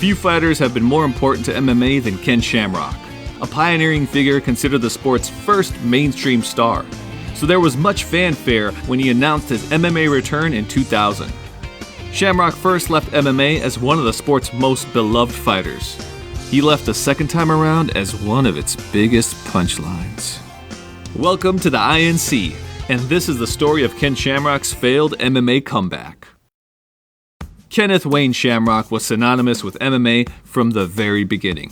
Few fighters have been more important to MMA than Ken Shamrock, a pioneering figure considered the sport's first mainstream star. So there was much fanfare when he announced his MMA return in 2000. Shamrock first left MMA as one of the sport's most beloved fighters. He left the second time around as one of its biggest punchlines. Welcome to the INC, and this is the story of Ken Shamrock's failed MMA comeback. Kenneth Wayne Shamrock was synonymous with MMA from the very beginning.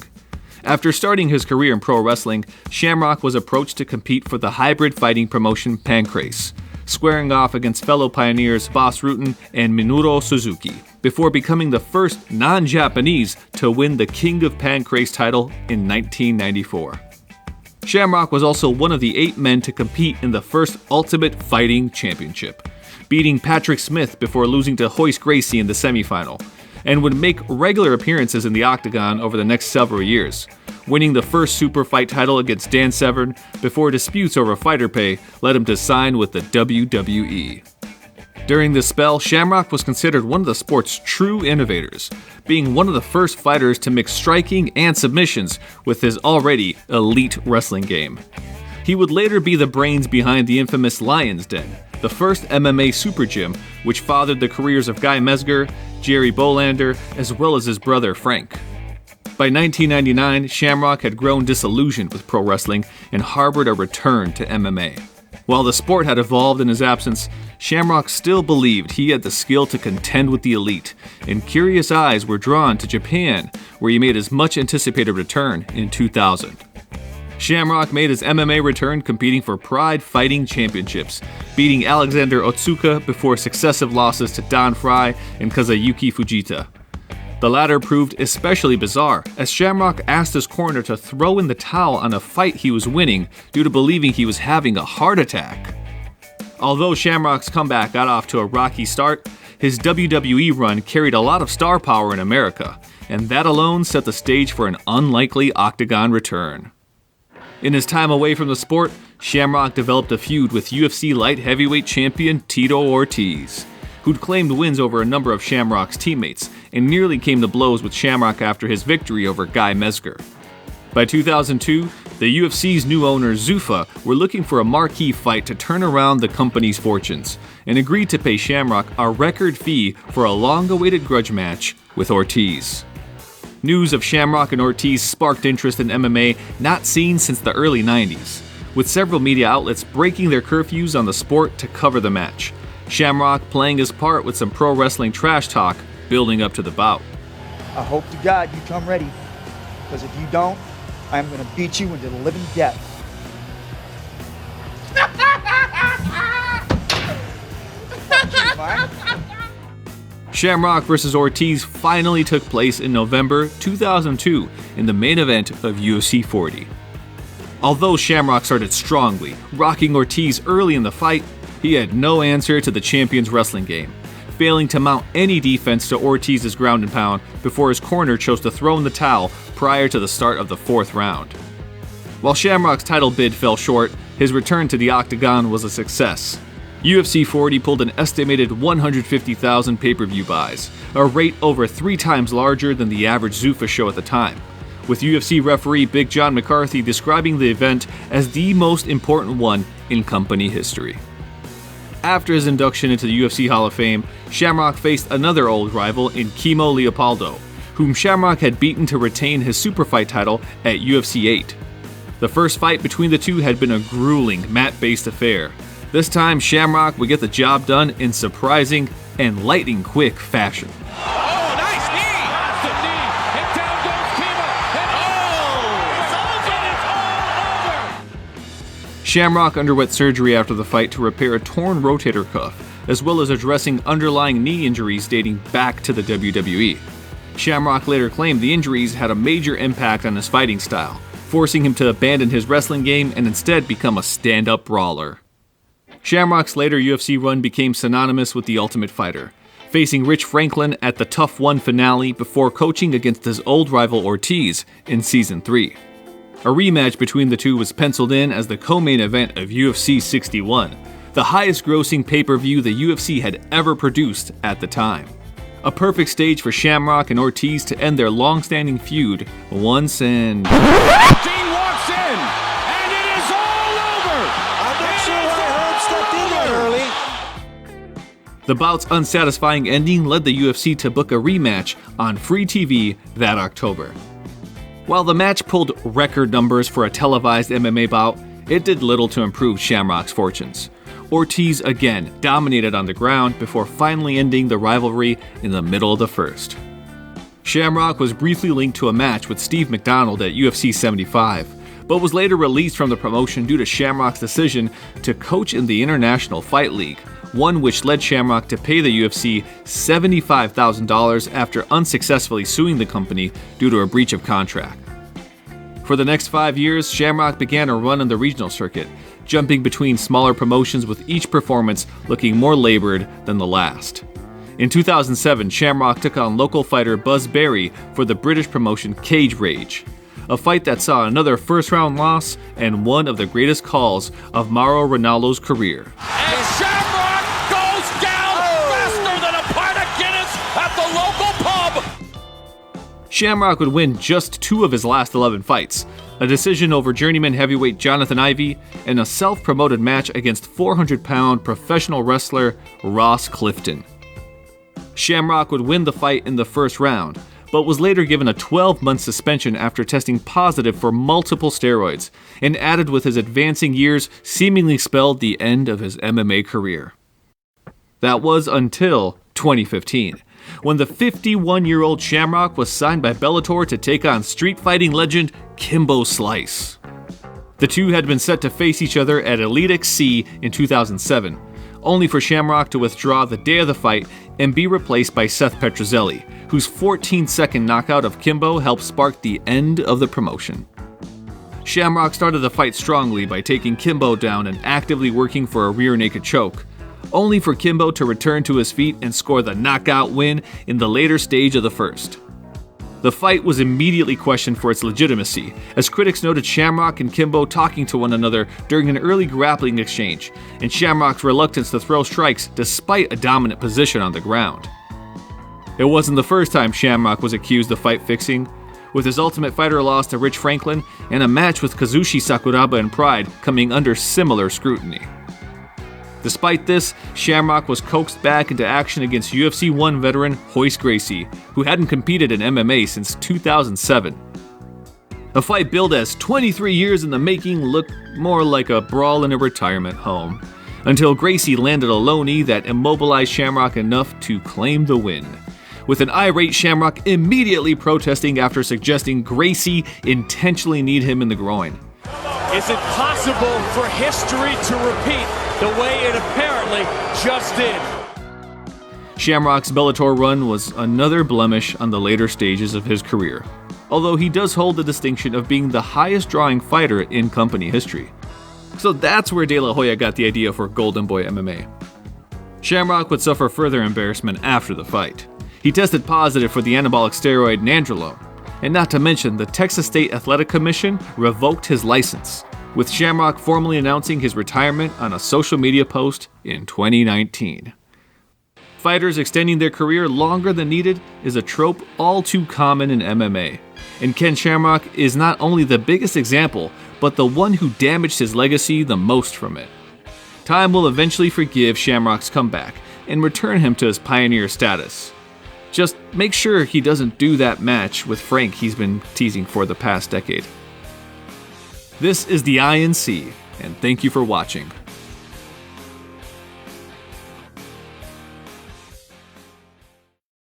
After starting his career in pro wrestling, Shamrock was approached to compete for the hybrid fighting promotion Pancrase, squaring off against fellow pioneers Bas Rutten and Minoru Suzuki, before becoming the first non-Japanese to win the King of Pancrase title in 1994. Shamrock was also one of the 8 men to compete in the first Ultimate Fighting Championship, beating Patrick Smith before losing to Hoist Gracie in the semifinal, and would make regular appearances in the octagon over the next several years, winning the first super fight title against Dan Severn before disputes over fighter pay led him to sign with the WWE. During this spell, Shamrock was considered one of the sport's true innovators, being one of the first fighters to mix striking and submissions with his already elite wrestling game. He would later be the brains behind the infamous Lion's Den, the first MMA super gym, which fathered the careers of Guy Mesger, Jerry Bolander, as well as his brother Frank. By 1999, Shamrock had grown disillusioned with pro wrestling and harbored a return to MMA. While the sport had evolved in his absence, Shamrock still believed he had the skill to contend with the elite, and curious eyes were drawn to Japan, where he made his much anticipated return in 2000. Shamrock made his MMA return competing for Pride Fighting Championships, beating Alexander Otsuka before successive losses to Don Frye and Kazuyuki Fujita. The latter proved especially bizarre, as Shamrock asked his corner to throw in the towel on a fight he was winning due to believing he was having a heart attack. Although Shamrock's comeback got off to a rocky start, his WWE run carried a lot of star power in America, and that alone set the stage for an unlikely octagon return. In his time away from the sport, Shamrock developed a feud with UFC light heavyweight champion Tito Ortiz, who'd claimed wins over a number of Shamrock's teammates and nearly came to blows with Shamrock after his victory over Guy Mesger. By 2002, the UFC's new owners, Zuffa, were looking for a marquee fight to turn around the company's fortunes and agreed to pay Shamrock a record fee for a long-awaited grudge match with Ortiz. News of Shamrock and Ortiz sparked interest in MMA not seen since the early 90s, with several media outlets breaking their curfews on the sport to cover the match, Shamrock playing his part with some pro wrestling trash talk building up to the bout. I hope to God you come ready, because if you don't, I'm going to beat you into the living death. Shamrock vs. Ortiz finally took place in November 2002 in the main event of UFC 40. Although Shamrock started strongly, rocking Ortiz early in the fight, he had no answer to the champion's wrestling game, failing to mount any defense to Ortiz's ground and pound before his corner chose to throw in the towel prior to the start of the 4th round. While Shamrock's title bid fell short, his return to the octagon was a success. UFC 40 pulled an estimated 150,000 pay-per-view buys, a rate over 3 times larger than the average Zuffa show at the time, with UFC referee Big John McCarthy describing the event as the most important one in company history. After his induction into the UFC Hall of Fame, Shamrock faced another old rival in Kimo Leopoldo, whom Shamrock had beaten to retain his super fight title at UFC 8. The first fight between the two had been a grueling mat-based affair. This time, Shamrock would get the job done in surprising and lightning-quick fashion. Oh, nice knee! The knee, and down goes Kimo, and it's over! Shamrock underwent surgery after the fight to repair a torn rotator cuff, as well as addressing underlying knee injuries dating back to the WWE. Shamrock later claimed the injuries had a major impact on his fighting style, forcing him to abandon his wrestling game and instead become a stand-up brawler. Shamrock's later UFC run became synonymous with The Ultimate Fighter, facing Rich Franklin at the Tough One finale before coaching against his old rival Ortiz in Season 3. A rematch between the two was penciled in as the co-main event of UFC 61, the highest grossing pay-per-view the UFC had ever produced at the time. A perfect stage for Shamrock and Ortiz to end their long-standing feud once and... Dean walks in, and it is all over! I'm not sure why Herb stepped in that early. The bout's unsatisfying ending led the UFC to book a rematch on free TV that October. While the match pulled record numbers for a televised MMA bout, it did little to improve Shamrock's fortunes. Ortiz again dominated on the ground before finally ending the rivalry in the middle of the first. Shamrock was briefly linked to a match with Steve McDonald at UFC 75, but was later released from the promotion due to Shamrock's decision to coach in the International Fight League, one which led Shamrock to pay the UFC $75,000 after unsuccessfully suing the company due to a breach of contract. For the next 5 years, Shamrock began a run on the regional circuit, jumping between smaller promotions with each performance looking more labored than the last. In 2007, Shamrock took on local fighter Buzz Berry for the British promotion Cage Rage, a fight that saw another first-round loss and one of the greatest calls of Mauro Ranallo's career. And Shamrock goes down faster than a pint of Guinness at the local pub! Shamrock would win just 2 of his last 11 fights, a decision over journeyman heavyweight Jonathan Ivey, and a self-promoted match against 400-pound professional wrestler Ross Clifton. Shamrock would win the fight in the first round, but was later given a 12-month suspension after testing positive for multiple steroids, and added with his advancing years seemingly spelled the end of his MMA career. That was until 2015, when the 51-year-old Shamrock was signed by Bellator to take on street fighting legend Kimbo Slice. The two had been set to face each other at Elite XC in 2007, only for Shamrock to withdraw the day of the fight and be replaced by Seth Petrozelli, whose 14-second knockout of Kimbo helped spark the end of the promotion. Shamrock started the fight strongly by taking Kimbo down and actively working for a rear naked choke, only for Kimbo to return to his feet and score the knockout win in the later stage of the first. The fight was immediately questioned for its legitimacy, as critics noted Shamrock and Kimbo talking to one another during an early grappling exchange, and Shamrock's reluctance to throw strikes despite a dominant position on the ground. It wasn't the first time Shamrock was accused of fight fixing, with his Ultimate Fighter loss to Rich Franklin and a match with Kazushi Sakuraba in Pride coming under similar scrutiny. Despite this, Shamrock was coaxed back into action against UFC 1 veteran Royce Gracie, who hadn't competed in MMA since 2007. A fight billed as 23 years in the making looked more like a brawl in a retirement home, until Gracie landed a low knee that immobilized Shamrock enough to claim the win, with an irate Shamrock immediately protesting after suggesting Gracie intentionally kneed him in the groin. Is it possible for history to repeat the way it apparently just did? Shamrock's Bellator run was another blemish on the later stages of his career, although he does hold the distinction of being the highest drawing fighter in company history. So that's where De La Hoya got the idea for Golden Boy MMA. Shamrock would suffer further embarrassment after the fight. He tested positive for the anabolic steroid nandrolone, and not to mention the Texas State Athletic Commission revoked his license, with Shamrock formally announcing his retirement on a social media post in 2019. Fighters extending their career longer than needed is a trope all too common in MMA, and Ken Shamrock is not only the biggest example, but the one who damaged his legacy the most from it. Time will eventually forgive Shamrock's comeback and return him to his pioneer status. Just make sure he doesn't do that match with Frank he's been teasing for the past decade. This is the INC, and thank you for watching.